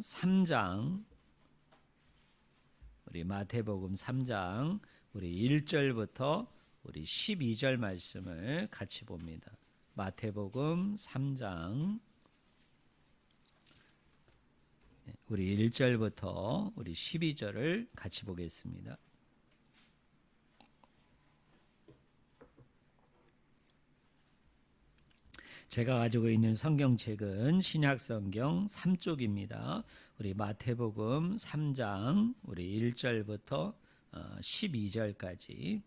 3장, 우리 마태복음 3장 우리 1절부터 우리 12절 말씀을 같이 봅니다. 마태복음 3장 우리 1절부터 우리 12절을 같이 보겠습니다. 제가 가지고 있는 성경책은 신약성경 3쪽입니다. 우리 마태복음 3장 우리 1절부터 12절까지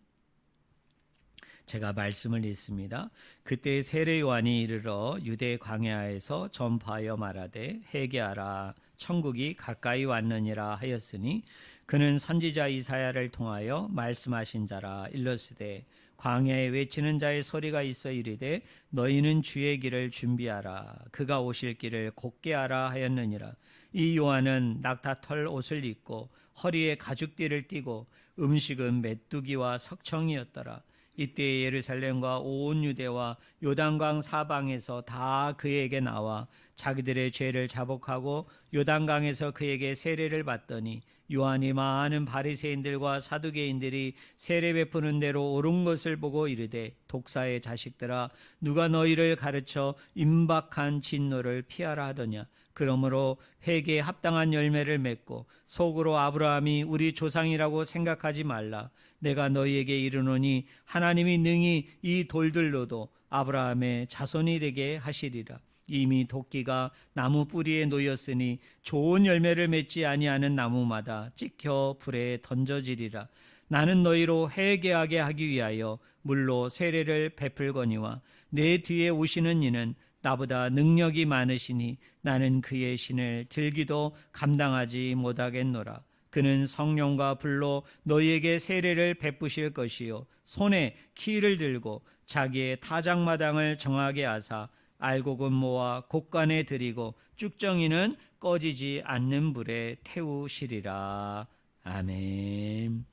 제가 말씀을 읽습니다. 그때 세례 요한이 이르러 유대 광야에서 전파하여 말하되 회개하라 천국이 가까이 왔느니라 하였으니 그는 선지자 이사야를 통하여 말씀하신 자라. 일러스되 광야에 외치는 자의 소리가 있어 이르되 너희는 주의 길을 준비하라 그가 오실 길을 곧게 하라 하였느니라. 이 요한은 낙타털 옷을 입고 허리에 가죽띠를 띠고 음식은 메뚜기와 석청이었더라. 이때 예루살렘과 온 유대와 요단강 사방에서 다 그에게 나와 자기들의 죄를 자복하고 요단강에서 그에게 세례를 받더니 요한이 많은 바리새인들과 사두개인들이 세례 베푸는 대로 옳은 것을 보고 이르되 독사의 자식들아 누가 너희를 가르쳐 임박한 진노를 피하라 하더냐. 그러므로 회개에 합당한 열매를 맺고 속으로 아브라함이 우리 조상이라고 생각하지 말라. 내가 너희에게 이르노니 하나님이 능히 이 돌들로도 아브라함의 자손이 되게 하시리라. 이미 도끼가 나무 뿌리에 놓였으니 좋은 열매를 맺지 아니하는 나무마다 찍혀 불에 던져지리라. 나는 너희로 회개하게 하기 위하여 물로 세례를 베풀거니와 내 뒤에 오시는 이는 나보다 능력이 많으시니 나는 그의 신을 들기도 감당하지 못하겠노라. 그는 성령과 불로 너희에게 세례를 베푸실 것이요 손에 키를 들고 자기의 타작마당을 정하게 하사 알곡은 모아 곡간에 들이고 쭉정이는 꺼지지 않는 불에 태우시리라. 아멘.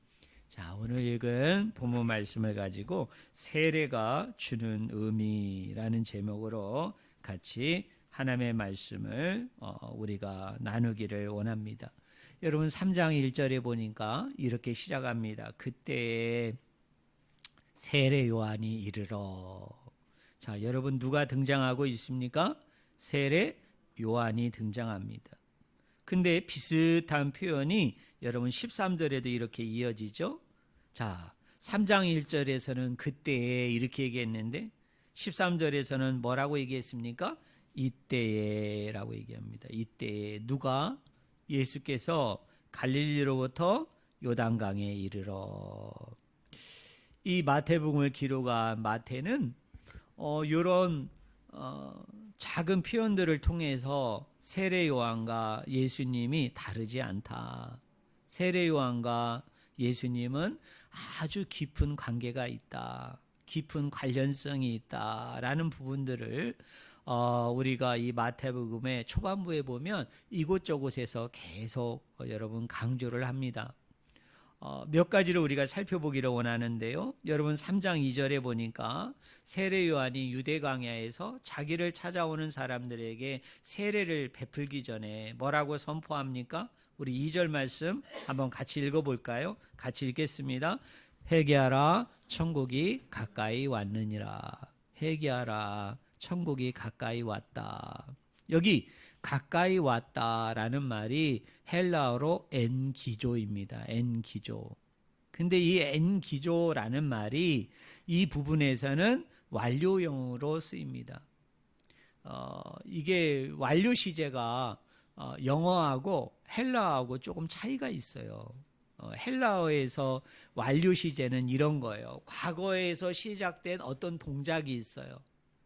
자, 오늘 읽은 본문 말씀을 가지고 세례가 주는 의미라는 제목으로 같이 하나님의 말씀을 우리가 나누기를 원합니다. 여러분 3장 1절에 보니까 이렇게 시작합니다. 그때 세례 요한이 이르러. 자, 여러분 누가 등장하고 있습니까? 세례 요한이 등장합니다. 근데 비슷한 표현이 여러분 13절에도 이렇게 이어지죠. 자, 3장 1절에서는 그때에 이렇게 얘기했는데 13절에서는 뭐라고 얘기했습니까? 이때에 라고 얘기합니다. 이때에 누가? 예수께서 갈릴리로부터 요단강에 이르러. 이 마태복음을 기록한 마태는 이런 작은 표현들을 통해서 세례 요한과 예수님이 다르지 않다. 세례 요한과 예수님은 아주 깊은 관계가 있다. 깊은 관련성이 있다라는 부분들을 우리가 이 마태복음의 초반부에 보면 이곳저곳에서 계속 여러분 강조를 합니다. 몇 가지를 우리가 살펴보기를 원하는데요. 여러분 3장 2절에 보니까 세례 요한이 유대 광야에서 자기를 찾아오는 사람들에게 세례를 베풀기 전에 뭐라고 선포합니까? 우리 2절 말씀 한번 같이 읽어볼까요? 같이 읽겠습니다. 회개하라 천국이 가까이 왔느니라. 회개하라 천국이 가까이 왔다. 여기 가까이 왔다라는 말이 헬라어로 엔기조입니다. 엔기조. 근데 이 엔기조라는 말이 이 부분에서는 완료형으로 쓰입니다. 이게 완료 시제가 영어하고 헬라어하고 조금 차이가 있어요. 헬라어에서 완료 시제는 이런 거예요. 과거에서 시작된 어떤 동작이 있어요.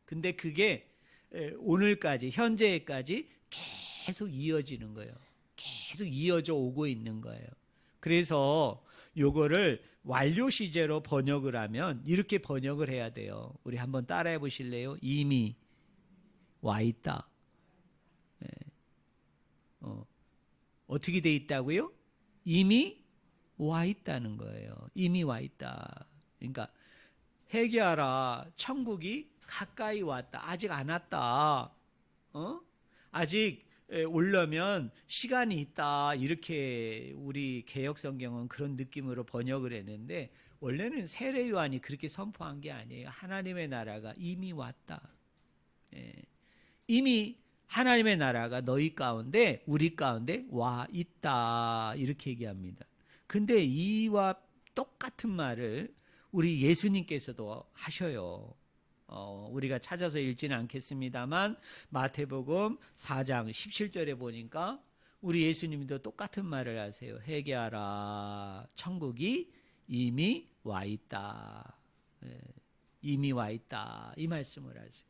근데 그게 오늘까지 현재까지 계속 이어지는 거예요. 계속 이어져 오고 있는 거예요. 그래서 요거를 완료 시제로 번역을 하면 이렇게 번역을 해야 돼요. 우리 한번 따라해 보실래요? 이미 와 있다. 네. 어떻게 돼 있다고요? 이미 와 있다는 거예요. 이미 와 있다. 그러니까 회개하라. 천국이 가까이 왔다. 아직 안 왔다. 아직 오려면 시간이 있다, 이렇게 우리 개역 성경은 그런 느낌으로 번역을 했는데, 원래는 세례 요한이 그렇게 선포한 게 아니에요. 하나님의 나라가 이미 왔다. 이미 하나님의 나라가 너희 가운데, 우리 가운데 와 있다, 이렇게 얘기합니다. 근데 이와 똑같은 말을 우리 예수님께서도 하셔요. 우리가 찾아서 읽지는 않겠습니다만 마태복음 4장 17절에 보니까 우리 예수님도 똑같은 말을 하세요. 회개하라, 천국이 이미 와 있다. 이미 와 있다, 이 말씀을 하세요.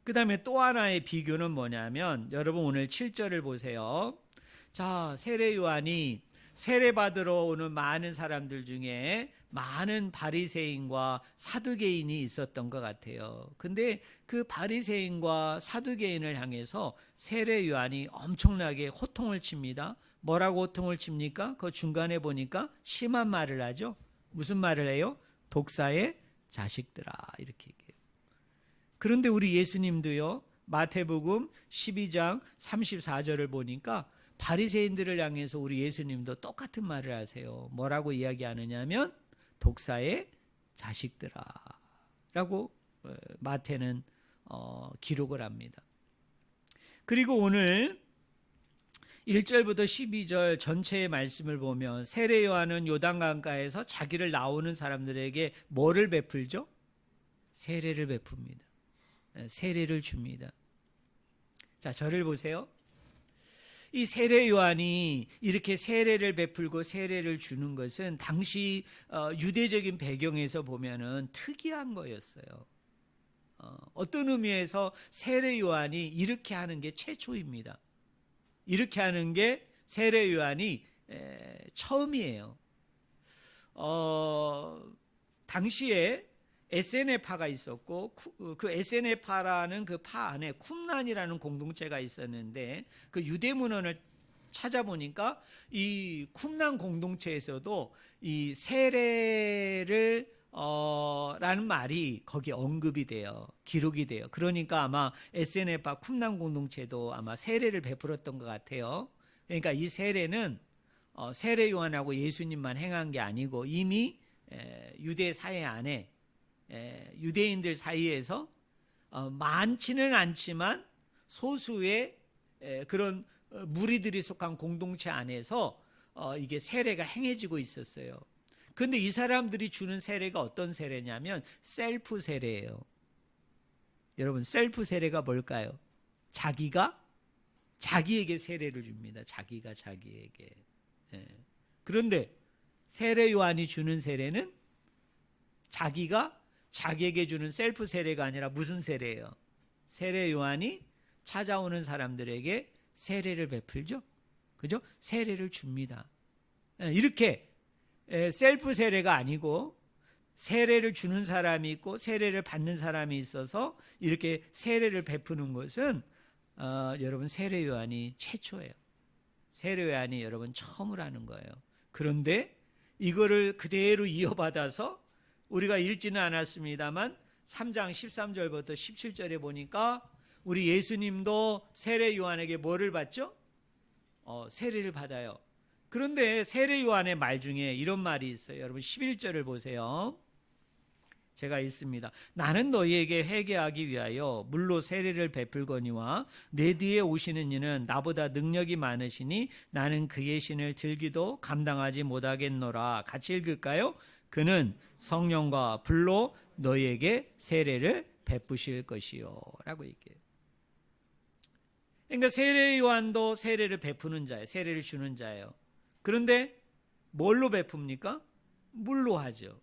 그 다음에 또 하나의 비교는 뭐냐면, 여러분 오늘 7절을 보세요. 자, 세례 요한이 세례받으러 오는 많은 사람들 중에 많은 바리새인과 사두개인이 있었던 것 같아요. 근데 그 바리새인과 사두개인을 향해서 세례 요한이 엄청나게 호통을 칩니다. 뭐라고 호통을 칩니까? 그 중간에 보니까 심한 말을 하죠. 무슨 말을 해요? 독사의 자식들아, 이렇게 얘기해요. 그런데 우리 예수님도요, 마태복음 12장 34절을 보니까 바리새인들을 향해서 우리 예수님도 똑같은 말을 하세요. 뭐라고 이야기하느냐면 독사의 자식들아 라고 마태는 기록을 합니다. 그리고 오늘 1절부터 12절 전체의 말씀을 보면 세례 요한은 요단강가에서 자기를 나오는 사람들에게 뭐를 베풀죠? 세례를 베풉니다. 세례를 줍니다. 자, 저를 보세요. 이 세례 요한이 이렇게 세례를 베풀고 세례를 주는 것은 당시 유대적인 배경에서 보면은 특이한 거였어요. 어떤 의미에서 세례 요한이 이렇게 하는 게 최초입니다. 이렇게 하는 게 세례 요한이 처음이에요. 당시에 에세네파가 있었고, 그 에세네파라는 그 파 안에 쿰란이라는 공동체가 있었는데, 그 유대 문헌을 찾아보니까 이 쿰란 공동체에서도 이 세례를 라는 말이 거기에 언급이 돼요. 기록이 돼요. 그러니까 아마 에세네파 쿰란 공동체도 아마 세례를 베풀었던 것 같아요. 그러니까 이 세례는 세례 요한하고 예수님만 행한 게 아니고 이미 유대 사회 안에 유대인들 사이에서 많지는 않지만 소수의 그런 무리들이 속한 공동체 안에서 이게 세례가 행해지고 있었어요. 그런데 이 사람들이 주는 세례가 어떤 세례냐면 셀프 세례예요. 여러분, 셀프 세례가 뭘까요? 자기가 자기에게 세례를 줍니다. 자기가 자기에게. 그런데 세례 요한이 주는 세례는 자기가 자기에게 주는 셀프 세례가 아니라 무슨 세례예요? 세례 요한이 찾아오는 사람들에게 세례를 베풀죠. 그죠? 세례를 줍니다. 이렇게 셀프 세례가 아니고 세례를 주는 사람이 있고 세례를 받는 사람이 있어서 이렇게 세례를 베푸는 것은 여러분 세례 요한이 최초예요. 세례 요한이 여러분 처음으로 하는 거예요. 그런데 이거를 그대로 이어받아서 우리가 읽지는 않았습니다만 3장 13절부터 17절에 보니까 우리 예수님도 세례 요한에게 뭐를 받죠? 세례를 받아요. 그런데 세례 요한의 말 중에 이런 말이 있어요. 여러분 11절을 보세요. 제가 읽습니다. 나는 너희에게 회개하기 위하여 물로 세례를 베풀거니와 내 뒤에 오시는 이는 나보다 능력이 많으시니 나는 그의 신을 들기도 감당하지 못하겠노라. 같이 읽을까요? 그는 성령과 불로 너희에게 세례를 베푸실 것이요 라고 얘기해요. 그러니까 세례 요한도 세례를 베푸는 자예요. 세례를 주는 자예요. 그런데 뭘로 베풉니까? 물로 하죠.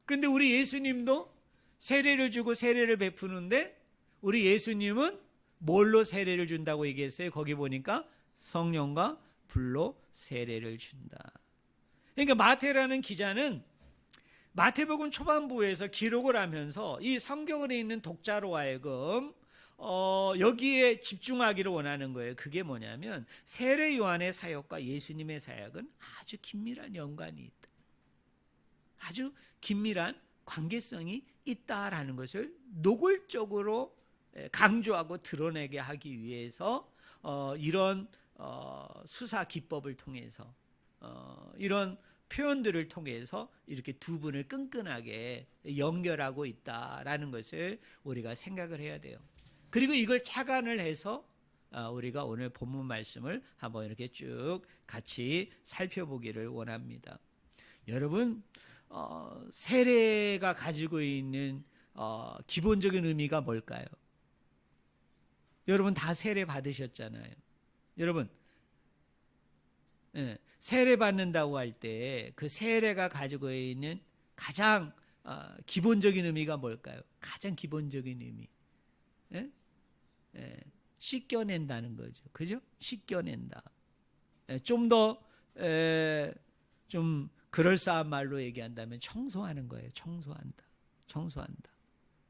그런데 우리 예수님도 세례를 주고 세례를 베푸는데 우리 예수님은 뭘로 세례를 준다고 얘기했어요? 거기 보니까 성령과 불로 세례를 준다. 그러니까 마태라는 기자는 마태복음 초반부에서 기록을 하면서 이 성경에 있는 독자로 하여금 여기에 집중하기를 원하는 거예요. 그게 뭐냐면 세례 요한의 사역과 예수님의 사역은 아주 긴밀한 연관이 있다. 아주 긴밀한 관계성이 있다라는 것을 노골적으로 강조하고 드러내게 하기 위해서 이런 수사 기법을 통해서 이런 표현들을 통해서 이렇게 두 분을 끈끈하게 연결하고 있다라는 것을 우리가 생각을 해야 돼요. 그리고 이걸 착안을 해서 우리가 오늘 본문 말씀을 한번 이렇게 쭉 같이 살펴보기를 원합니다. 여러분, 세례가 가지고 있는 기본적인 의미가 뭘까요? 여러분 다 세례 받으셨잖아요. 여러분, 세례 받는다고 할 때 그 세례가 가지고 있는 가장 기본적인 의미가 뭘까요? 가장 기본적인 의미, 씻겨낸다는 거죠. 그죠? 씻겨낸다. 좀 더 좀 그럴싸한 말로 얘기한다면 청소하는 거예요. 청소한다.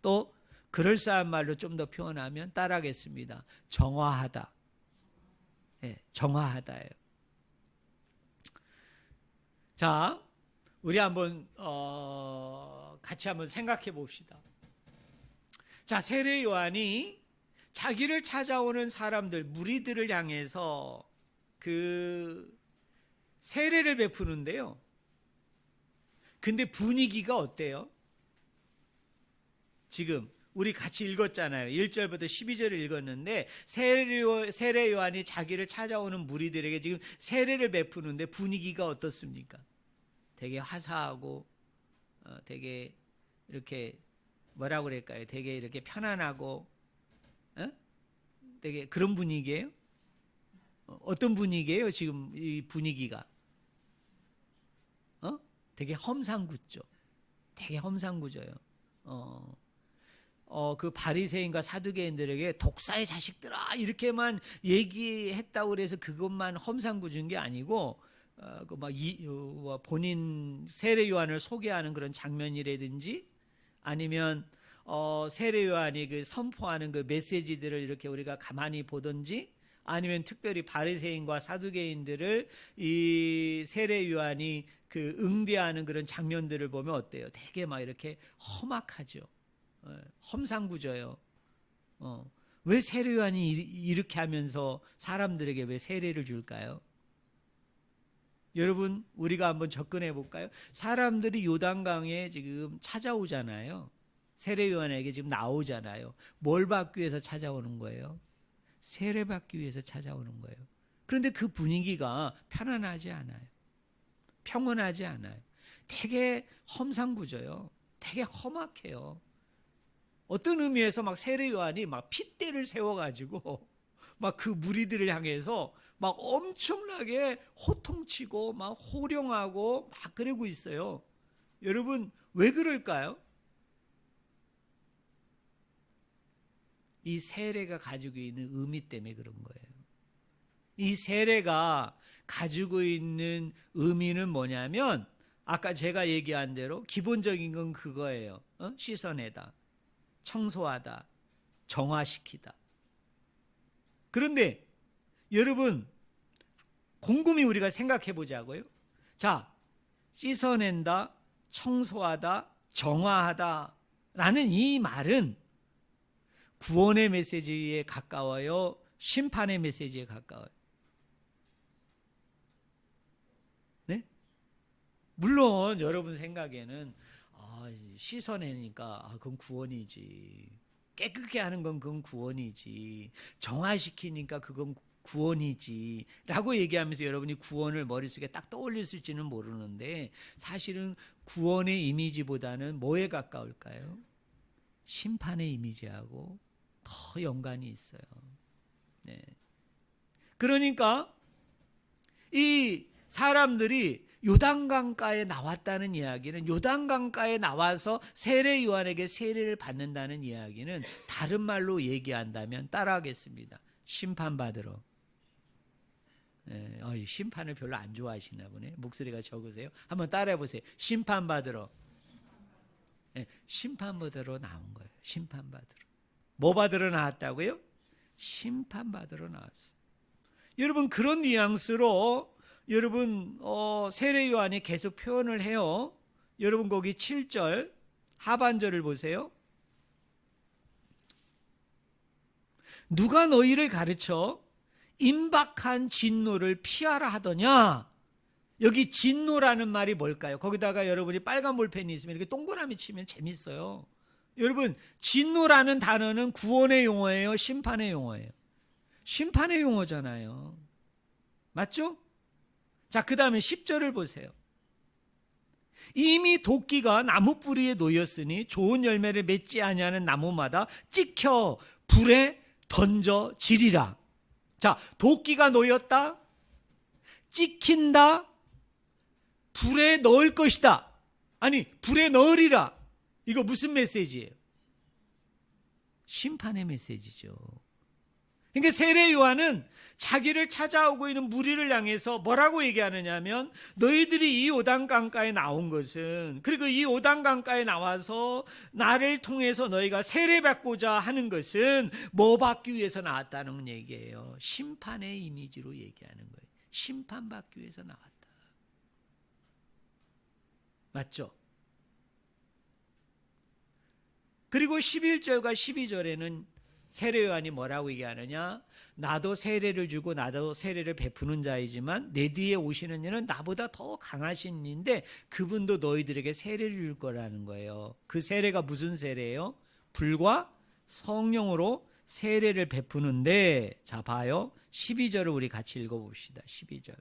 또 그럴싸한 말로 좀 더 표현하면 따라하겠습니다. 정화하다. 정화하다예요. 자, 우리 한번 같이 한번 생각해 봅시다. 자, 세례 요한이 자기를 찾아오는 사람들, 무리들을 향해서 그 세례를 베푸는데요. 근데 분위기가 어때요? 지금 우리 같이 읽었잖아요. 1절부터 12절을 읽었는데 세례 요한이 자기를 찾아오는 무리들에게 지금 세례를 베푸는데 분위기가 어떻습니까? 되게 화사하고 되게 이렇게 뭐라고 그럴까요? 되게 이렇게 편안하고 되게 그런 분위기예요? 어떤 분위기예요? 지금 이 분위기가 되게 험상궂죠. 되게 험상궂어요. 그 바리새인과 사두개인들에게 독사의 자식들아 이렇게만 얘기했다고 그래서 그것만 험상궂은 게 아니고 본인 세례 요한을 소개하는 그런 장면이라든지 아니면 세례 요한이 그 선포하는 그 메시지들을 이렇게 우리가 가만히 보든지 아니면 특별히 바리새인과 사두개인들을 이 세례 요한이 그 응대하는 그런 장면들을 보면 어때요? 되게 막 이렇게 험악하죠. 험상궂어요. 왜 세례 요한이 이렇게 하면서 사람들에게 왜 세례를 줄까요? 여러분, 우리가 한번 접근해 볼까요? 사람들이 요단강에 지금 찾아오잖아요. 세례 요한에게 지금 나오잖아요. 뭘 받기 위해서 찾아오는 거예요? 세례 받기 위해서 찾아오는 거예요. 그런데 그 분위기가 편안하지 않아요. 평온하지 않아요. 되게 험상궂어요. 되게 험악해요. 어떤 의미에서 막 세례 요한이 막 핏대를 세워가지고 막 그 무리들을 향해서 막 엄청나게 호통치고 막 호령하고 막 그러고 있어요. 여러분, 왜 그럴까요? 이 세례가 가지고 있는 의미 때문에 그런 거예요. 이 세례가 가지고 있는 의미는 뭐냐면 아까 제가 얘기한 대로 기본적인 건 그거예요. 씻어내다, 청소하다, 정화시키다. 그런데 여러분, 곰곰이 우리가 생각해 보자고요. 자, 씻어낸다, 청소하다, 정화하다 라는 이 말은 구원의 메시지에 가까워요? 심판의 메시지에 가까워요? 네? 물론 여러분 생각에는 씻어내니까 그건 구원이지. 깨끗게 하는 건 그건 구원이지. 정화시키니까 그건 구원이지 라고 얘기하면서 여러분이 구원을 머릿속에 딱 떠올렸을지는 모르는데 사실은 구원의 이미지보다는 뭐에 가까울까요? 심판의 이미지하고 더 연관이 있어요. 네. 그러니까 이 사람들이 요단강가에 나왔다는 이야기는 요단강가에 나와서 세례 요한에게 세례를 받는다는 이야기는 다른 말로 얘기한다면 따라하겠습니다. 심판받으러. 네, 심판을 별로 안 좋아하시나 보네. 목소리가 적으세요. 한번 따라해 보세요. 심판받으러. 네, 심판받으러 나온 거예요. 심판받으러. 뭐 받으러 나왔다고요? 심판받으러 나왔어요. 여러분, 그런 뉘앙스로 여러분 세례 요한이 계속 표현을 해요. 여러분 거기 7절 하반절을 보세요. 누가 너희를 가르쳐 임박한 진노를 피하라 하더냐? 여기 진노라는 말이 뭘까요? 거기다가 여러분이 빨간 볼펜이 있으면 이렇게 동그라미 치면 재밌어요. 여러분, 진노라는 단어는 구원의 용어예요? 심판의 용어예요? 심판의 용어잖아요. 맞죠? 자, 그 다음에 10절을 보세요. 이미 도끼가 나무 뿌리에 놓였으니 좋은 열매를 맺지 아니하는 나무마다 찍혀 불에 던져지리라. 자, 도끼가 놓였다, 찍힌다, 불에 넣을 것이다. 아니, 불에 넣으리라. 이거 무슨 메시지예요? 심판의 메시지죠. 그러니까 세례 요한은 자기를 찾아오고 있는 무리를 향해서 뭐라고 얘기하느냐 하면, 너희들이 이 요단강가에 나온 것은, 그리고 이 요단강가에 나와서 나를 통해서 너희가 세례받고자 하는 것은 뭐 받기 위해서 나왔다는 얘기예요. 심판의 이미지로 얘기하는 거예요. 심판받기 위해서 나왔다. 맞죠? 그리고 11절과 12절에는 세례 요한이 뭐라고 얘기하느냐? 나도 세례를 주고 나도 세례를 베푸는 자이지만 내 뒤에 오시는 이는 나보다 더 강하신 이인데 그분도 너희들에게 세례를 줄 거라는 거예요. 그 세례가 무슨 세례예요? 불과 성령으로 세례를 베푸는데, 자 봐요. 12절을 우리 같이 읽어봅시다. 12절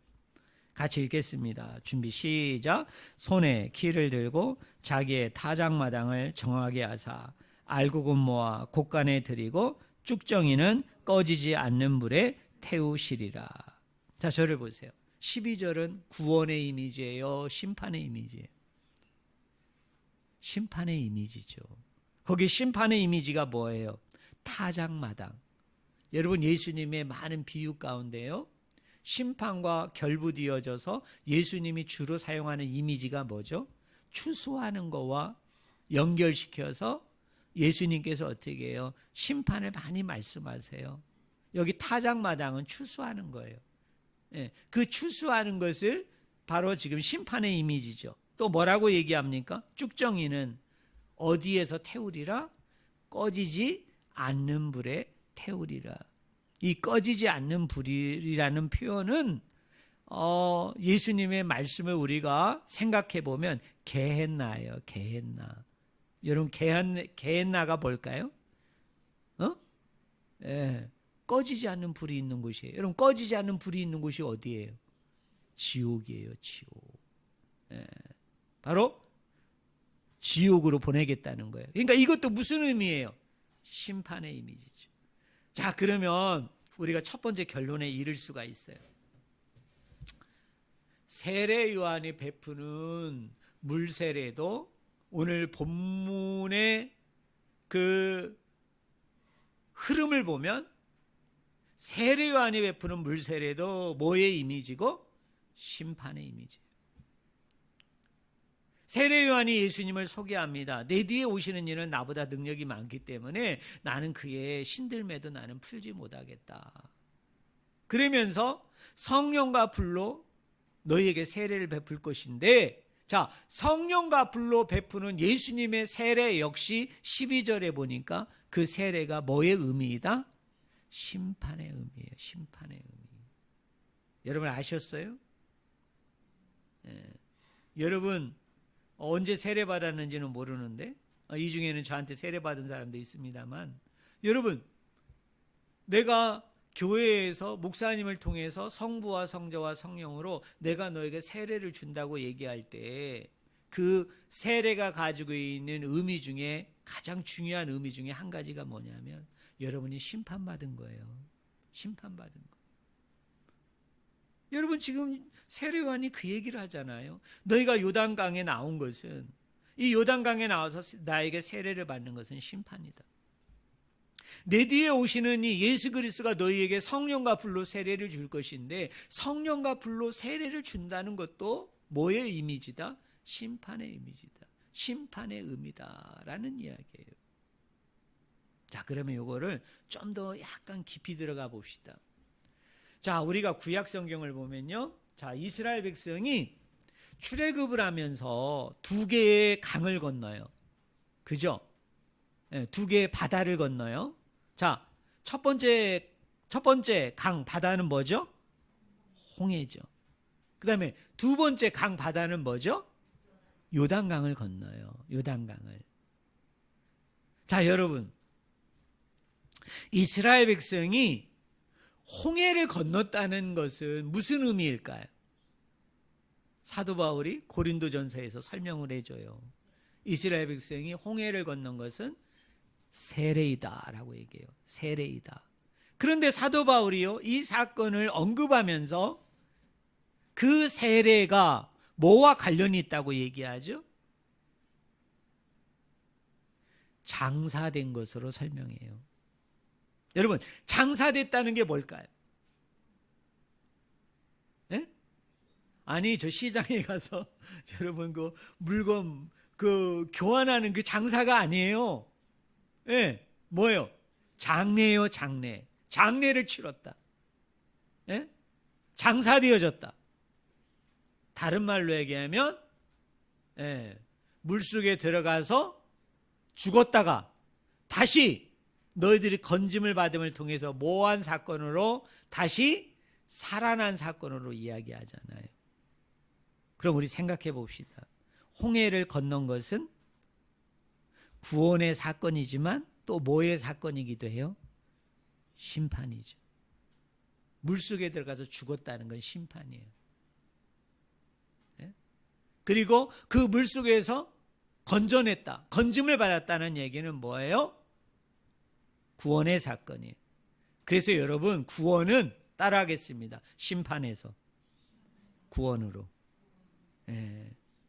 같이 읽겠습니다. 준비 시작. 손에 키를 들고 자기의 타작마당을 정하게 하사 알곡은 모아 곳간에 들이고 쭉정이는 꺼지지 않는 불에 태우시리라. 자, 저를 보세요. 12절은 구원의 이미지예요? 심판의 이미지예요? 심판의 이미지죠. 거기 심판의 이미지가 뭐예요? 타작마당. 여러분, 예수님의 많은 비유 가운데요, 심판과 결부되어져서 예수님이 주로 사용하는 이미지가 뭐죠? 추수하는 거와 연결시켜서 예수님께서 어떻게 해요? 심판을 많이 말씀하세요. 여기 타작마당은 추수하는 거예요. 그 추수하는 것을 바로 지금 심판의 이미지죠. 또 뭐라고 얘기합니까? 쭉정이는 어디에서 태우리라? 꺼지지 않는 불에 태우리라. 이 꺼지지 않는 불이라는 표현은 예수님의 말씀을 우리가 생각해 보면 게헨나예요. 게헨나. 여러분, 게헨나가 뭘까요? 꺼지지 않는 불이 있는 곳이에요. 여러분, 꺼지지 않는 불이 있는 곳이 어디예요? 지옥이에요. 지옥. 바로 지옥으로 보내겠다는 거예요. 그러니까 이것도 무슨 의미예요? 심판의 이미지죠. 자, 그러면 우리가 첫 번째 결론에 이를 수가 있어요. 세례 요한이 베푸는 물세례도 오늘 본문의 그 흐름을 보면 세례 요한이 베푸는 물세례도 뭐의 이미지고? 심판의 이미지예요. 세례 요한이 예수님을 소개합니다. 내 뒤에 오시는 이는 나보다 능력이 많기 때문에 나는 그의 신들매도 나는 풀지 못하겠다. 그러면서 성령과 불로 너희에게 세례를 베풀 것인데, 자, 성령과 불로 베푸는 예수님의 세례 역시 12절에 보니까 그 세례가 뭐의 의미이다? 심판의 의미예요. 심판의 의미. 여러분 아셨어요? 여러분 언제 세례 받았는지는 모르는데, 이 중에는 저한테 세례 받은 사람도 있습니다만, 여러분, 내가 교회에서 목사님을 통해서 성부와 성자와 성령으로 내가 너에게 세례를 준다고 얘기할 때 그 세례가 가지고 있는 의미 중에 가장 중요한 의미 중에 한 가지가 뭐냐면 여러분이 심판받은 거예요. 심판받은 거. 여러분, 지금 세례 요한이 그 얘기를 하잖아요. 너희가 요단강에 나온 것은, 이 요단강에 나와서 나에게 세례를 받는 것은 심판이다. 내 뒤에 오시는 이 예수 그리스도가 너희에게 성령과 불로 세례를 줄 것인데, 성령과 불로 세례를 준다는 것도 뭐의 이미지다? 심판의 이미지다. 심판의 의미다라는 이야기예요. 자, 그러면 이거를 좀 더 약간 깊이 들어가 봅시다. 자, 우리가 구약 성경을 보면요, 자, 이스라엘 백성이 출애굽을 하면서 두 개의 강을 건너요. 그죠? 두 개의 바다를 건너요. 자, 첫 번째 첫 번째 강 바다는 뭐죠? 홍해죠. 그 다음에 두 번째 강 바다는 뭐죠? 요단강을 건너요. 요단강을. 자, 여러분, 이스라엘 백성이 홍해를 건넜다는 것은 무슨 의미일까요? 사도 바울이 고린도전서에서 설명을 해줘요. 이스라엘 백성이 홍해를 건넌 것은 세례이다라고 얘기해요. 세례이다. 그런데 사도 바울이요, 이 사건을 언급하면서 그 세례가 뭐와 관련이 있다고 얘기하죠? 장사된 것으로 설명해요. 여러분, 장사됐다는 게 뭘까요? 예? 아니, 저 시장에 가서 여러분 그 물건 그 교환하는 그 장사가 아니에요. 예, 뭐예요? 장례예요, 장례. 장례를 치렀다. 예? 장사되어졌다. 다른 말로 얘기하면 물속에 들어가서 죽었다가 다시 너희들이 건짐을 받음을 통해서 모한 사건으로 다시 살아난 사건으로 이야기하잖아요. 그럼 우리 생각해 봅시다. 홍해를 건넌 것은 구원의 사건이지만 또 뭐의 사건이기도 해요? 심판이죠. 물속에 들어가서 죽었다는 건 심판이에요. 그리고 그 물속에서 건져냈다, 건짐을 받았다는 얘기는 뭐예요? 구원의 사건이에요. 그래서 여러분, 구원은 따라하겠습니다. 심판에서 구원으로.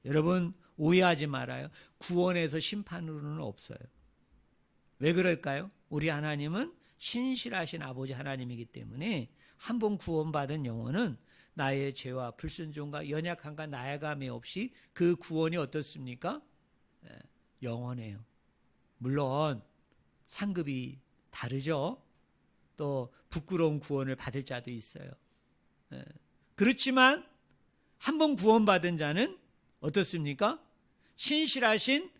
여러분 오해하지 말아요. 구원에서 심판으로는 없어요. 왜 그럴까요? 우리 하나님은 신실하신 아버지 하나님이기 때문에 한 번 구원받은 영혼은 나의 죄와 불순종과 연약함과 나아감이 없이 그 구원이 어떻습니까? 영원해요. 물론 상급이 다르죠. 또 부끄러운 구원을 받을 자도 있어요. 그렇지만 한 번 구원받은 자는 어떻습니까? 신실하신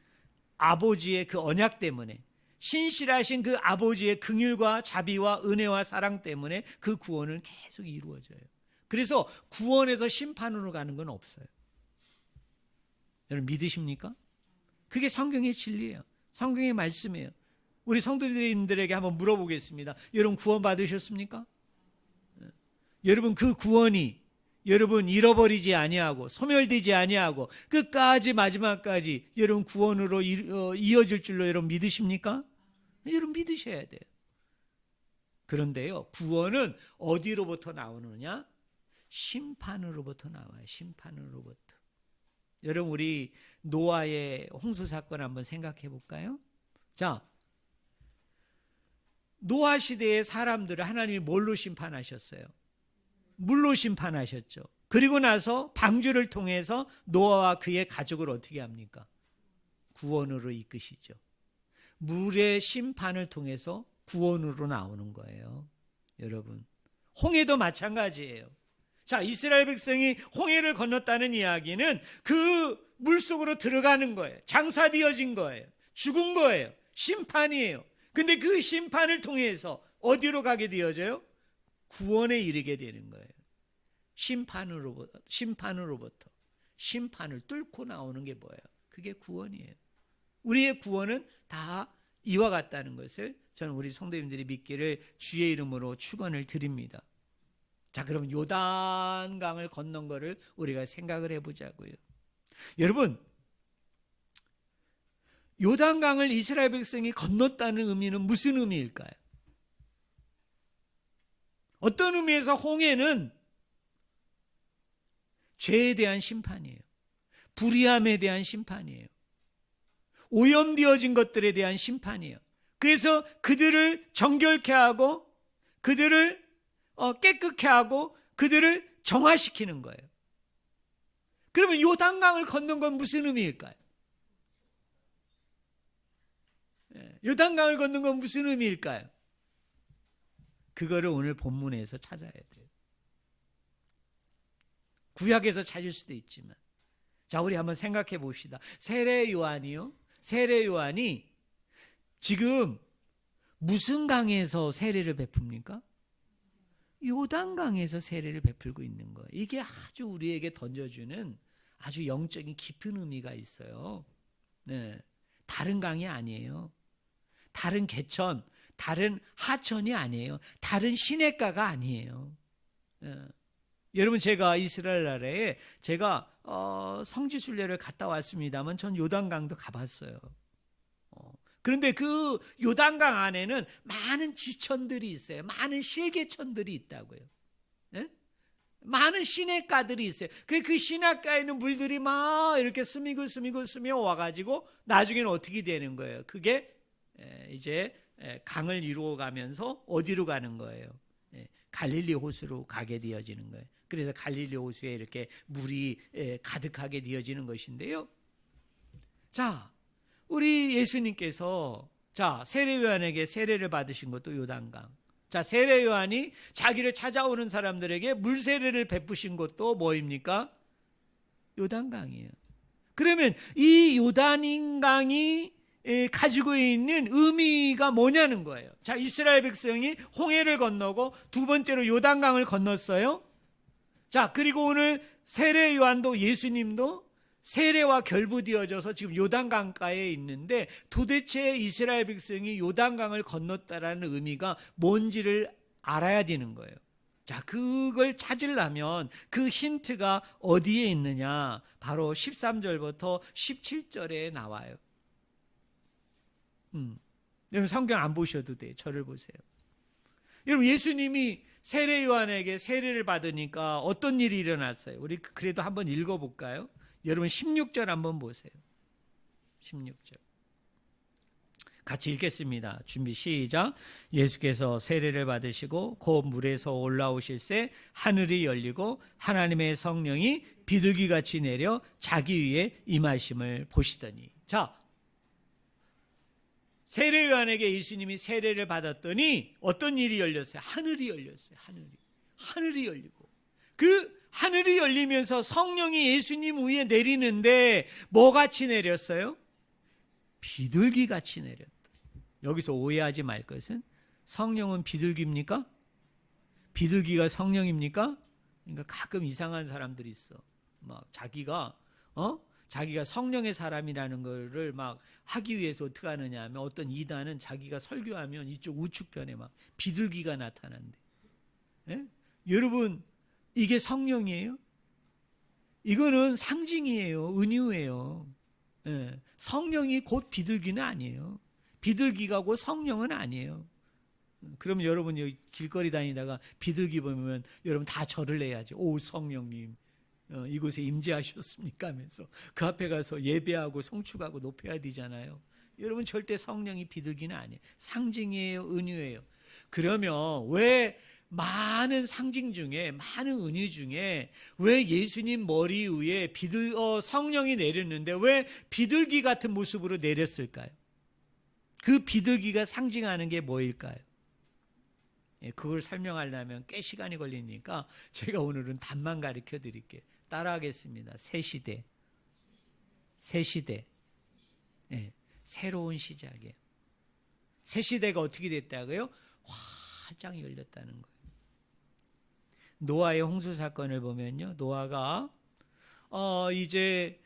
아버지의 그 언약 때문에, 신실하신 그 아버지의 긍휼과 자비와 은혜와 사랑 때문에 그 구원은 계속 이루어져요. 그래서 구원에서 심판으로 가는 건 없어요. 여러분 믿으십니까? 그게 성경의 진리예요. 성경의 말씀이에요. 우리 성도님들에게 한번 물어보겠습니다. 여러분 구원 받으셨습니까? 여러분 그 구원이 여러분 잃어버리지 아니하고 소멸되지 아니하고 끝까지 마지막까지 여러분 구원으로 이어질 줄로 여러분 믿으십니까? 여러분 믿으셔야 돼요. 그런데요, 구원은 어디로부터 나오느냐? 심판으로부터 나와요. 심판으로부터. 여러분 우리 노아의 홍수 사건 한번 생각해 볼까요? 자, 노아 시대의 사람들을 하나님이 뭘로 심판하셨어요? 물로 심판하셨죠. 그리고 나서 방주를 통해서 노아와 그의 가족을 어떻게 합니까? 구원으로 이끄시죠. 물의 심판을 통해서 구원으로 나오는 거예요. 여러분 홍해도 마찬가지예요. 자, 이스라엘 백성이 홍해를 건넜다는 이야기는 그 물속으로 들어가는 거예요. 장사되어진 거예요. 죽은 거예요. 심판이에요. 근데 그 심판을 통해서 어디로 가게 되어져요? 구원에 이르게 되는 거예요. 심판으로부터 심판을 뚫고 나오는 게 뭐예요? 그게 구원이에요. 우리의 구원은 다 이와 같다는 것을 저는 우리 성도님들이 믿기를 주의 이름으로 축원을 드립니다. 자, 그럼 요단강을 건넌 거를 우리가 생각을 해보자고요. 여러분, 요단강을 이스라엘 백성이 건넜다는 의미는 무슨 의미일까요? 어떤 의미에서 홍해는 죄에 대한 심판이에요. 불의함에 대한 심판이에요. 오염되어진 것들에 대한 심판이에요. 그래서 그들을 정결케 하고 그들을 깨끗게 하고 그들을 정화시키는 거예요. 그러면 요단강을 건넌 건 무슨 의미일까요? 요단강을 건넌 건 무슨 의미일까요? 그거를 오늘 본문에서 찾아야 돼요. 구약에서 찾을 수도 있지만, 자, 우리 한번 생각해 봅시다. 세례 요한이요? 세례 요한이 지금 무슨 강에서 세례를 베풉니까? 요단강에서 세례를 베풀고 있는 거예요. 이게 아주 우리에게 던져주는 아주 영적인 깊은 의미가 있어요. 네. 다른 강이 아니에요. 다른 개천, 다른 하천이 아니에요. 다른 시냇가가 아니에요. 여러분, 제가 이스라엘 나라에 제가 성지순례를 갔다 왔습니다만 전 요단강도 가봤어요. 그런데 그 요단강 안에는 많은 지천들이 있어요. 많은 실개천들이 있다고요. 예? 많은 시냇가들이 있어요. 그 시냇가에 있는 물들이 막 이렇게 스미고 와가지고 나중에는 어떻게 되는 거예요? 그게 이제 강을 이루어가면서 어디로 가는 거예요? 갈릴리 호수로 가게 되어지는 거예요. 그래서 갈릴리 호수에 이렇게 물이 가득하게 되어지는 것인데요. 자, 우리 예수님께서 세례 요한에게 세례를 받으신 것도 요단강. 세례 요한이 자기를 찾아오는 사람들에게 물 세례를 베푸신 것도 뭐입니까? 요단강이에요. 그러면 이 요단강이 가지고 있는 의미가 뭐냐는 거예요. 이스라엘 백성이 홍해를 건너고 두 번째로 요단강을 건넜어요. 그리고 오늘 세례 요한도 예수님도 세례와 결부되어져서 지금 요단강가에 있는데 도대체 이스라엘 백성이 요단강을 건넜다라는 의미가 뭔지를 알아야 되는 거예요. 그걸 찾으려면 그 힌트가 어디에 있느냐? 바로 13절부터 17절에 나와요. 여러분, 성경 안 보셔도 돼요. 저를 보세요. 여러분, 예수님이 세례 요한에게 세례를 받으니까 어떤 일이 일어났어요? 우리 그래도 한번 읽어볼까요? 여러분 16절 한번 보세요. 16절 같이 읽겠습니다. 준비 시작. 예수께서 세례를 받으시고 곧 물에서 올라오실새 하늘이 열리고 하나님의 성령이 비둘기같이 내려 자기 위에 임하심을 보시더니. 세례 요한에게 예수님이 세례를 받았더니 어떤 일이 열렸어요? 하늘이 열렸어요. 하늘이 열리고 그 하늘이 열리면서 성령이 예수님 위에 내리는데 뭐같이 내렸어요? 비둘기같이 내렸다. 여기서 오해하지 말 것은 성령은 비둘기입니까? 비둘기가 성령입니까? 그러니까 가끔 이상한 사람들이 있어. 막 자기가 성령의 사람이라는 거를 막 하기 위해서 어떻게 하느냐 하면 어떤 이단은 자기가 설교하면 이쪽 우측편에 막 비둘기가 나타난대. 여러분, 이게 성령이에요? 이거는 상징이에요. 은유예요. 성령이 곧 비둘기는 아니에요. 비둘기가 곧 성령은 아니에요. 그럼 여러분 여기 길거리 다니다가 비둘기 보면 여러분 다 절을 해야지. 오, 성령님 이곳에 임재하셨습니까? 하면서 그 앞에 가서 예배하고 송축하고 높여야 되잖아요. 여러분, 절대 성령이 비둘기는 아니에요. 상징이에요. 은유예요. 그러면 왜 많은 상징 중에, 많은 은유 중에 왜 예수님 머리 위에 성령이 내렸는데 왜 비둘기 같은 모습으로 내렸을까요? 그 비둘기가 상징하는 게 뭐일까요? 그걸 설명하려면 꽤 시간이 걸리니까 제가 오늘은 답만 가르쳐 드릴게요. 따라하겠습니다. 새 시대. 새로운 시작이에요. 새 시대가 어떻게 됐다고요? 활짝 열렸다는 거예요. 노아의 홍수 사건을 보면요, 노아가 이제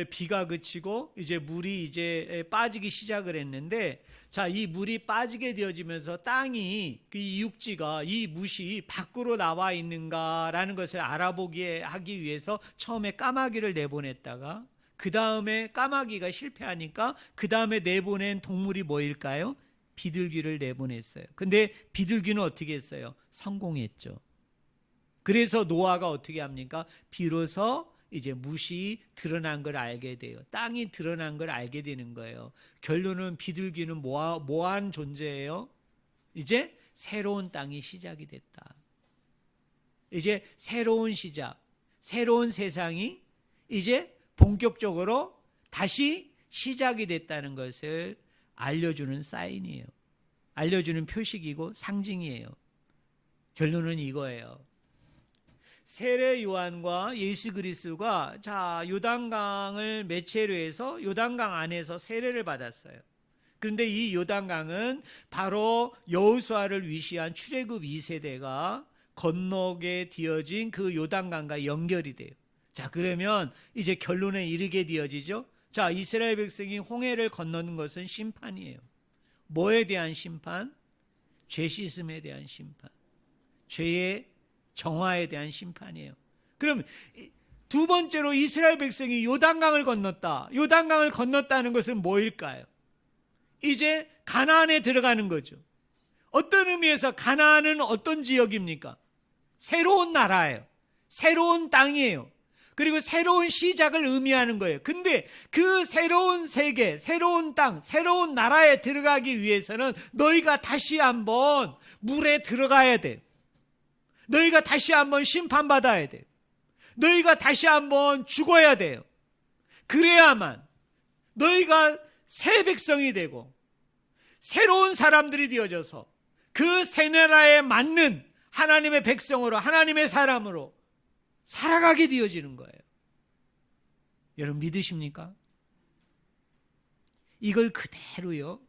비가 그치고 이제 물이 이제 빠지기 시작을 했는데, 이 물이 빠지게 되어지면서 땅이, 이 육지가, 이 뭇이 밖으로 나와 있는가라는 것을 알아보게 하기 위해서 처음에 까마귀를 내보냈다가 그 다음에 까마귀가 실패하니까 그 다음에 내보낸 동물이 뭐일까요? 비둘기를 내보냈어요. 근데 비둘기는 어떻게 했어요? 성공했죠. 그래서 노아가 어떻게 합니까? 비로소 이제 뭇이 드러난 걸 알게 돼요. 땅이 드러난 걸 알게 되는 거예요. 결론은 비둘기는 뭐한 존재예요? 이제 새로운 땅이 시작이 됐다. 이제 새로운 시작, 새로운 세상이 이제 본격적으로 다시 시작이 됐다는 것을 알려주는 사인이에요. 알려주는 표식이고 상징이에요. 결론은 이거예요. 세례 요한과 예수 그리스도가 요단강을 매체로 해서 요단강 안에서 세례를 받았어요. 그런데 이 요단강은 바로 여호수아를 위시한 출애굽 2세대가 건너게 되어진 그 요단강과 연결이 돼요. 자, 그러면 이제 결론에 이르게 되어지죠. 자, 이스라엘 백성이 홍해를 건너는 것은 심판이에요. 뭐에 대한 심판? 죄 씻음에 대한 심판. 죄의 정화에 대한 심판이에요. 그럼 두 번째로 이스라엘 백성이 요단강을 건넜다. 요단강을 건넜다는 것은 뭐일까요? 이제 가나안에 들어가는 거죠. 어떤 의미에서 가나안은 어떤 지역입니까? 새로운 나라예요. 새로운 땅이에요. 그리고 새로운 시작을 의미하는 거예요. 근데 그 새로운 세계, 새로운 땅, 새로운 나라에 들어가기 위해서는 너희가 다시 한번 물에 들어가야 돼. 너희가 다시 한번 심판받아야 돼. 너희가 다시 한번 죽어야 돼요. 그래야만 너희가 새 백성이 되고 새로운 사람들이 되어져서 그 새 나라에 맞는 하나님의 백성으로, 하나님의 사람으로 살아가게 되어지는 거예요. 여러분 믿으십니까? 이걸 그대로요,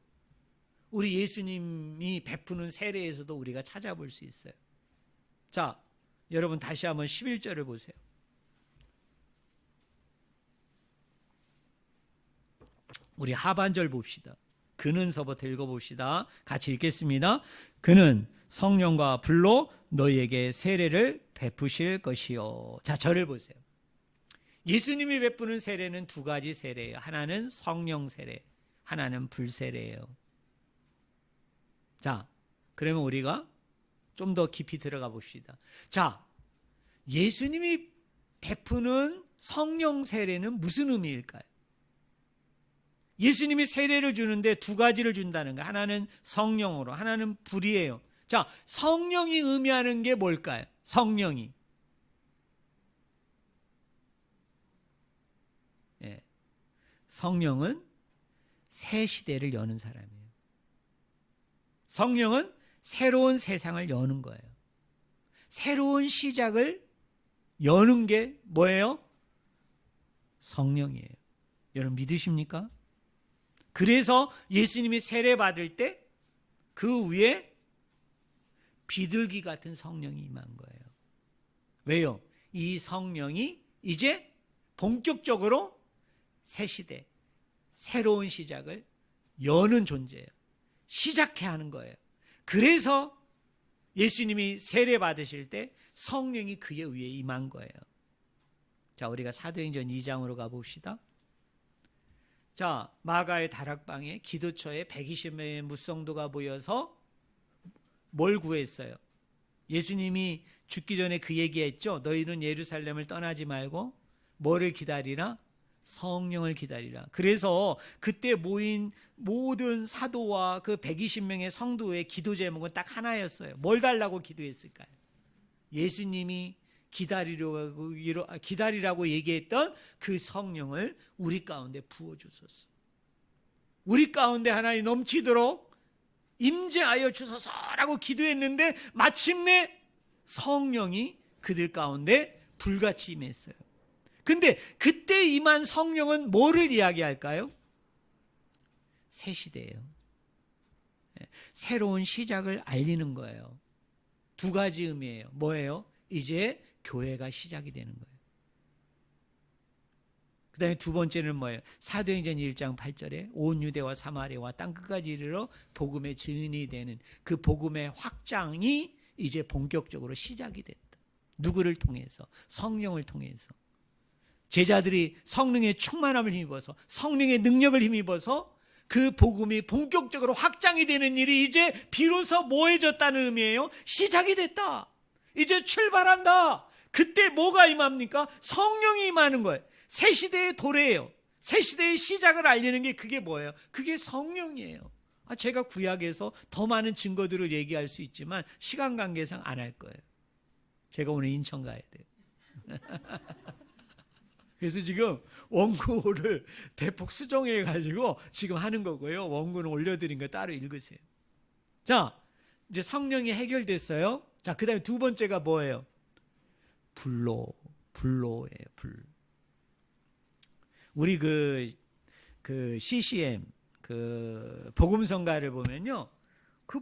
우리 예수님이 베푸는 세례에서도 우리가 찾아볼 수 있어요. 자, 여러분 다시 한번 11절을 보세요. 우리 하반절 봅시다. 그는서부터 읽어봅시다. 같이 읽겠습니다. 그는 성령과 불로 너희에게 세례를 베푸실 것이요. 자, 저를 보세요. 예수님이 베푸는 세례는 두 가지 세례예요. 하나는 성령 세례, 하나는 불 세례예요. 자, 그러면 우리가 좀 더 깊이 들어가 봅시다. 자, 예수님이 베푸는 성령 세례는 무슨 의미일까요? 예수님이 세례를 주는데 두 가지를 준다는 거예요. 하나는 성령으로, 하나는 불이에요. 자, 성령이 의미하는 게 뭘까요? 성령이. 예. 성령은 새 시대를 여는 사람이에요. 성령은 새로운 세상을 여는 거예요. 새로운 시작을 여는 게 뭐예요? 성령이에요. 여러분 믿으십니까? 그래서 예수님이 세례 받을 때 그 위에 비둘기 같은 성령이 임한 거예요. 왜요? 이 성령이 이제 본격적으로 새 시대, 새로운 시작을 여는 존재예요. 시작해 하는 거예요. 그래서 예수님이 세례 받으실 때 성령이 그의 위에 임한 거예요. 자, 우리가 사도행전 2장으로 가봅시다. 자, 마가의 다락방에 기도처에 120명의 무성도가 모여서 뭘 구했어요? 예수님이 죽기 전에 그 얘기했죠. 너희는 예루살렘을 떠나지 말고 뭐를 기다리라? 성령을 기다리라. 그래서 그때 모인 모든 사도와 그 120명의 성도의 기도 제목은 딱 하나였어요. 뭘 달라고 기도했을까요? 예수님이 기다리라고 얘기했던 그 성령을 우리 가운데 부어주소서. 우리 가운데 하나님 넘치도록 임재하여 주소서라고 기도했는데 마침내 성령이 그들 가운데 불같이 임했어요. 근데 그때 임한 성령은 뭐를 이야기할까요? 새 시대예요. 새로운 시작을 알리는 거예요. 두 가지 의미예요. 뭐예요? 이제 교회가 시작이 되는 거예요. 그 다음에 두 번째는 뭐예요? 사도행전 1장 8절에 온 유대와 사마리아와 땅끝까지 이르러 복음의 증인이 되는 그 복음의 확장이 이제 본격적으로 시작이 됐다. 누구를 통해서? 성령을 통해서. 제자들이 성령의 충만함을 힘입어서, 성령의 능력을 힘입어서 그 복음이 본격적으로 확장이 되는 일이 이제 비로소 뭐해졌다는 의미예요? 시작이 됐다. 이제 출발한다. 그때 뭐가 임합니까? 성령이 임하는 거예요. 새 시대의 도래예요. 새 시대의 시작을 알리는 게 그게 뭐예요? 그게 성령이에요. 제가 구약에서 더 많은 증거들을 얘기할 수 있지만 시간 관계상 안 할 거예요. 제가 오늘 인천 가야 돼요. 그래서 지금 원고를 대폭 수정해 가지고 지금 하는 거고요. 원고는 올려드린 거 따로 읽으세요. 자, 이제 성령이 해결됐어요. 자, 그 다음에 두 번째가 뭐예요? 불로예요. 불. 우리 그 CCM 그 복음성가를 보면요, 그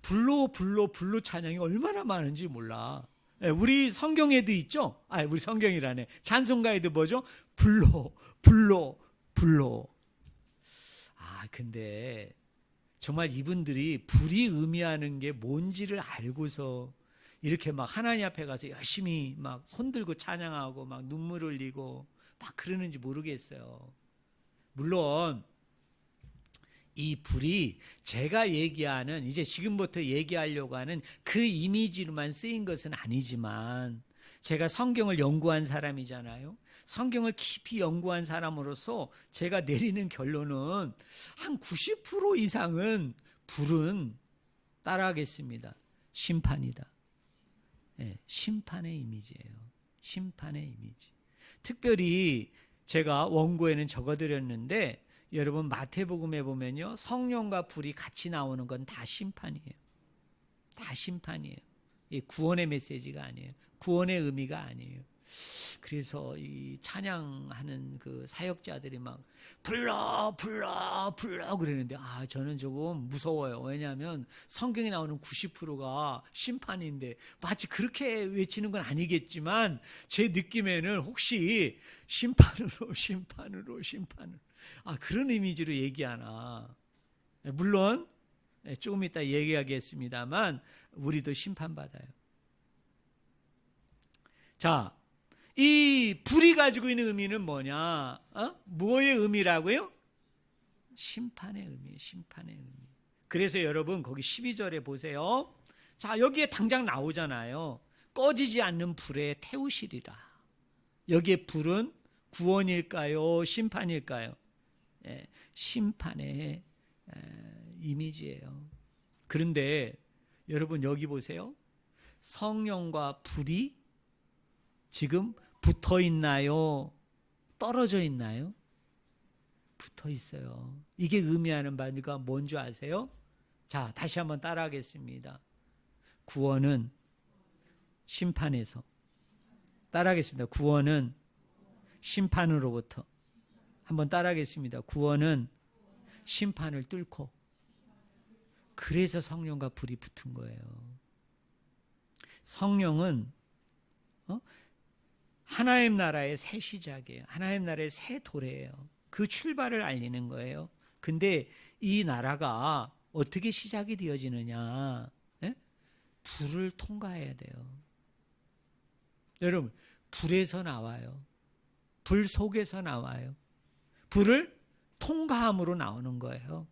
불로 찬양이 얼마나 많은지 몰라. 예, 우리 성경에도 있죠? 우리 성경이라네. 찬송가에도 뭐죠? 불로. 근데 정말 이분들이 불이 의미하는 게 뭔지를 알고서 이렇게 막 하나님 앞에 가서 열심히 막 손들고 찬양하고 막 눈물 흘리고 막 그러는지 모르겠어요. 물론 이 불이 제가 얘기하는, 이제 지금부터 얘기하려고 하는 그 이미지로만 쓰인 것은 아니지만, 제가 성경을 연구한 사람이잖아요. 성경을 깊이 연구한 사람으로서 제가 내리는 결론은 한 90% 이상은 불은 따라하겠습니다. 심판이다. 네, 심판의 이미지예요. 심판의 이미지. 특별히 제가 원고에는 적어드렸는데, 여러분 마태복음에 보면요, 성령과 불이 같이 나오는 건 다 심판이에요. 다 심판이에요. 이 구원의 메시지가 아니에요. 구원의 의미가 아니에요. 그래서 이 찬양하는 그 사역자들이 막 불러 그러는데 저는 조금 무서워요. 왜냐하면 성경에 나오는 90%가 심판인데, 마치 그렇게 외치는 건 아니겠지만 제 느낌에는 혹시 심판으로 그런 이미지로 얘기하나. 물론 조금 이따 얘기하겠습니다만 우리도 심판받아요. 자, 이 불이 가지고 있는 의미는 뭐냐? 뭐의 의미라고요? 심판의 의미예요. 심판의 의미. 그래서 여러분 거기 12절에 보세요. 자, 여기에 당장 나오잖아요. 꺼지지 않는 불에 태우시리라. 여기에 불은 구원일까요? 심판일까요? 심판의 이미지예요. 그런데 여러분 여기 보세요. 성령과 불이 지금 붙어 있나요? 떨어져 있나요? 붙어 있어요. 이게 의미하는 바가 뭔지 아세요? 자, 다시 한번 따라하겠습니다. 구원은 심판에서. 따라하겠습니다. 구원은 심판으로부터. 한번 따라하겠습니다. 구원은 심판을 뚫고. 그래서 성령과 불이 붙은 거예요. 성령은 하나님 나라의 새 시작이에요. 하나님 나라의 새 도래예요. 그 출발을 알리는 거예요. 근데 이 나라가 어떻게 시작이 되어지느냐? 불을 통과해야 돼요. 여러분, 불에서 나와요. 불 속에서 나와요. 불을 통과함으로 나오는 거예요.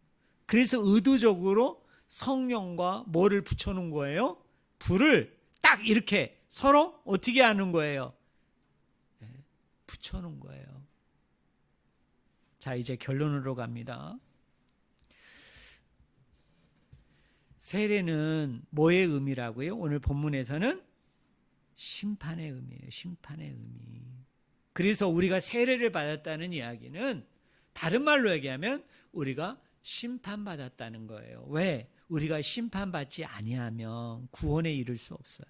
그래서 의도적으로 성령과 뭐를 붙여놓은 거예요? 불을 딱 이렇게 서로 어떻게 하는 거예요? 붙여놓은 거예요. 자, 이제 결론으로 갑니다. 세례는 뭐의 의미라고요? 오늘 본문에서는 심판의 의미예요. 심판의 의미. 그래서 우리가 세례를 받았다는 이야기는 다른 말로 얘기하면 우리가 심판받았다는 거예요. 왜? 우리가 심판받지 아니하면 구원에 이를 수 없어요.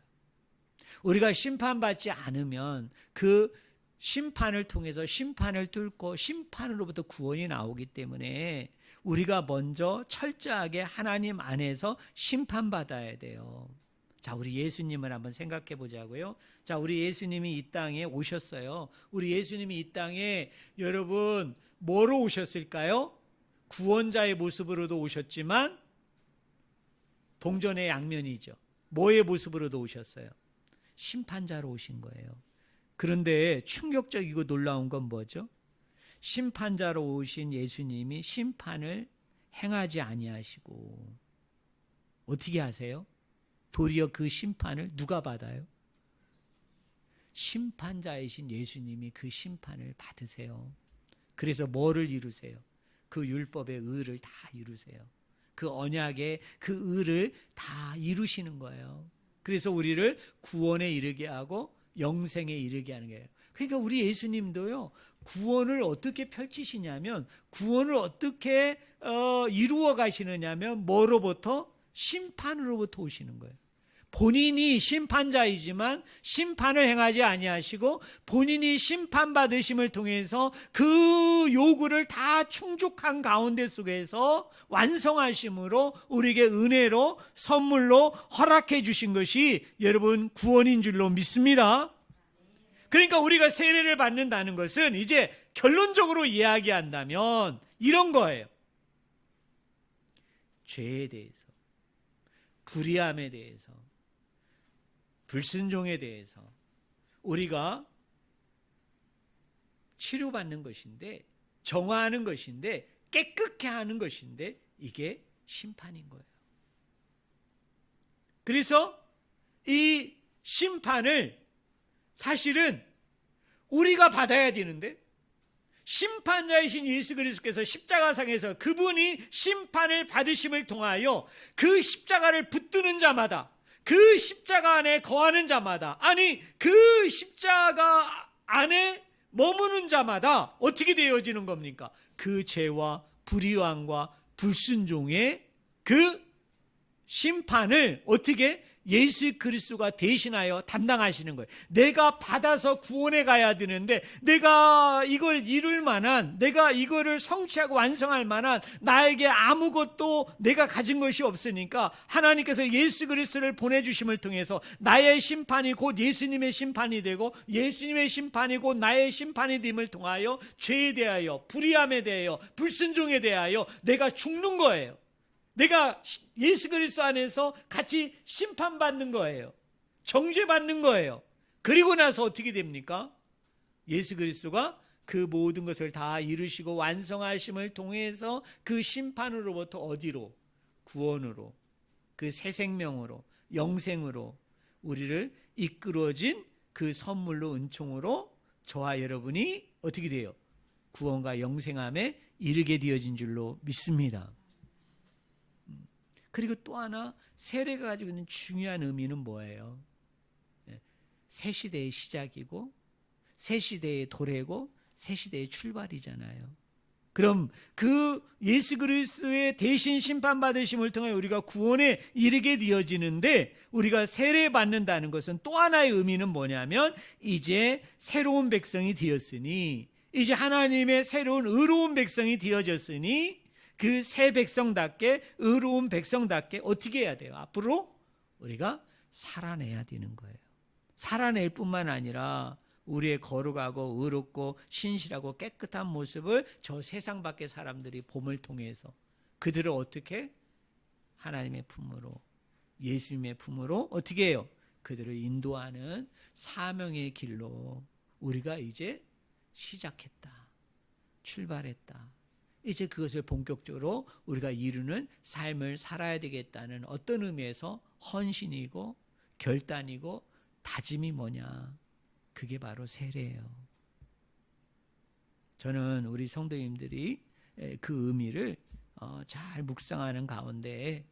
우리가 심판받지 않으면 그 심판을 통해서 심판을 뚫고 심판으로부터 구원이 나오기 때문에 우리가 먼저 철저하게 하나님 안에서 심판받아야 돼요. 자, 우리 예수님을 한번 생각해 보자고요. 자, 우리 예수님이 이 땅에 오셨어요. 우리 예수님이 이 땅에 여러분 뭐로 오셨을까요? 구원자의 모습으로도 오셨지만 동전의 양면이죠. 뭐의 모습으로도 오셨어요? 심판자로 오신 거예요. 그런데 충격적이고 놀라운 건 뭐죠? 심판자로 오신 예수님이 심판을 행하지 아니하시고 어떻게 하세요? 도리어 그 심판을 누가 받아요? 심판자이신 예수님이 그 심판을 받으세요. 그래서 뭐를 이루세요? 그 율법의 의를 다 이루세요. 그 언약의 그 의를 다 이루시는 거예요. 그래서 우리를 구원에 이르게 하고 영생에 이르게 하는 거예요. 그러니까 우리 예수님도요, 구원을 어떻게 펼치시냐면, 구원을 어떻게 이루어 가시느냐면 뭐로부터? 심판으로부터 오시는 거예요. 본인이 심판자이지만 심판을 행하지 아니하시고 본인이 심판받으심을 통해서 그 요구를 다 충족한 가운데 속에서 완성하심으로 우리에게 은혜로 선물로 허락해 주신 것이 여러분 구원인 줄로 믿습니다. 그러니까 우리가 세례를 받는다는 것은 이제 결론적으로 이야기한다면 이런 거예요. 죄에 대해서, 불의함에 대해서, 불순종에 대해서 우리가 치료받는 것인데, 정화하는 것인데, 깨끗게 하는 것인데 이게 심판인 거예요. 그래서 이 심판을 사실은 우리가 받아야 되는데, 심판자이신 예수 그리스도께서 십자가상에서 그분이 심판을 받으심을 통하여 그 십자가를 붙드는 자마다, 그 십자가 안에 거하는 자마다, 아니 그 십자가 안에 머무는 자마다 어떻게 되어지는 겁니까? 그 죄와 불의함과 불순종의 그 심판을 어떻게 예수 그리스도가 대신하여 담당하시는 거예요. 내가 받아서 구원에 가야 되는데 내가 이걸 이룰 만한, 내가 이거를 성취하고 완성할 만한 나에게 아무것도 내가 가진 것이 없으니까 하나님께서 예수 그리스도를 보내주심을 통해서 나의 심판이 곧 예수님의 심판이 되고 예수님의 심판이 곧 나의 심판이 됨을 통하여 죄에 대하여, 불의함에 대하여, 불순종에 대하여 내가 죽는 거예요. 내가 예수 그리스도 안에서 같이 심판받는 거예요. 정죄받는 거예요. 그리고 나서 어떻게 됩니까? 예수 그리스도가 그 모든 것을 다 이루시고 완성하심을 통해서 그 심판으로부터 어디로? 구원으로, 그 새 생명으로, 영생으로 우리를 이끌어진 그 선물로, 은총으로 저와 여러분이 어떻게 돼요? 구원과 영생함에 이르게 되어진 줄로 믿습니다. 그리고 또 하나, 세례가 가지고 있는 중요한 의미는 뭐예요? 새 시대의 시작이고, 새 시대의 도래고, 새 시대의 출발이잖아요. 그럼 그 예수 그리스도의 대신 심판받으심을 통해 우리가 구원에 이르게 되어지는데, 우리가 세례 받는다는 것은 또 하나의 의미는 뭐냐면, 이제 새로운 백성이 되었으니, 이제 하나님의 새로운 의로운 백성이 되어졌으니 그 새 백성답게, 의로운 백성답게 어떻게 해야 돼요? 앞으로 우리가 살아내야 되는 거예요. 살아낼 뿐만 아니라 우리의 거룩하고 의롭고 신실하고 깨끗한 모습을 저 세상 밖의 사람들이 봄을 통해서 그들을 어떻게? 하나님의 품으로, 예수님의 품으로 어떻게 해요? 그들을 인도하는 사명의 길로 우리가 이제 시작했다, 출발했다. 이제 그것을 본격적으로 우리가 이루는 삶을 살아야 되겠다는 어떤 의미에서 헌신이고 결단이고 다짐이 뭐냐? 그게 바로 세례예요. 저는 우리 성도님들이 그 의미를 잘 묵상하는 가운데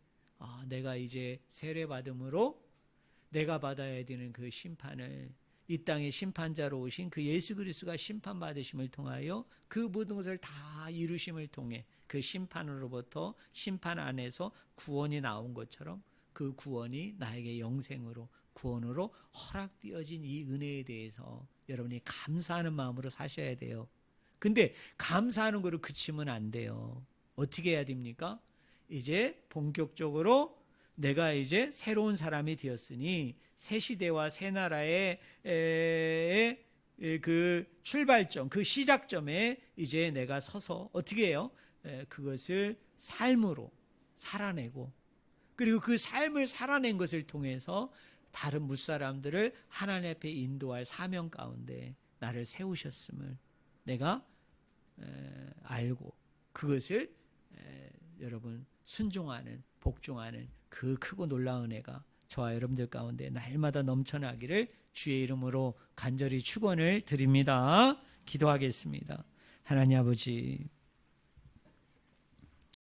내가 이제 세례 받음으로 내가 받아야 되는 그 심판을, 이 땅의 심판자로 오신 그 예수 그리스도가 심판받으심을 통하여 그 모든 것을 다 이루심을 통해 그 심판으로부터, 심판 안에서 구원이 나온 것처럼 그 구원이 나에게 영생으로, 구원으로 허락되어진 이 은혜에 대해서 여러분이 감사하는 마음으로 사셔야 돼요. 근데 감사하는 거로 그치면 안 돼요. 어떻게 해야 됩니까? 이제 본격적으로 내가 이제 새로운 사람이 되었으니 새 시대와 새 나라의 그 출발점, 그 시작점에 이제 내가 서서 어떻게 해요? 그것을 삶으로 살아내고, 그리고 그 삶을 살아낸 것을 통해서 다른 무사람들을 하나님 앞에 인도할 사명 가운데 나를 세우셨음을 내가 알고 그것을 여러분 순종하는, 복종하는 그 크고 놀라운 은혜가 저와 여러분들 가운데 날마다 넘쳐나기를 주의 이름으로 간절히 축원을 드립니다. 기도하겠습니다. 하나님 아버지,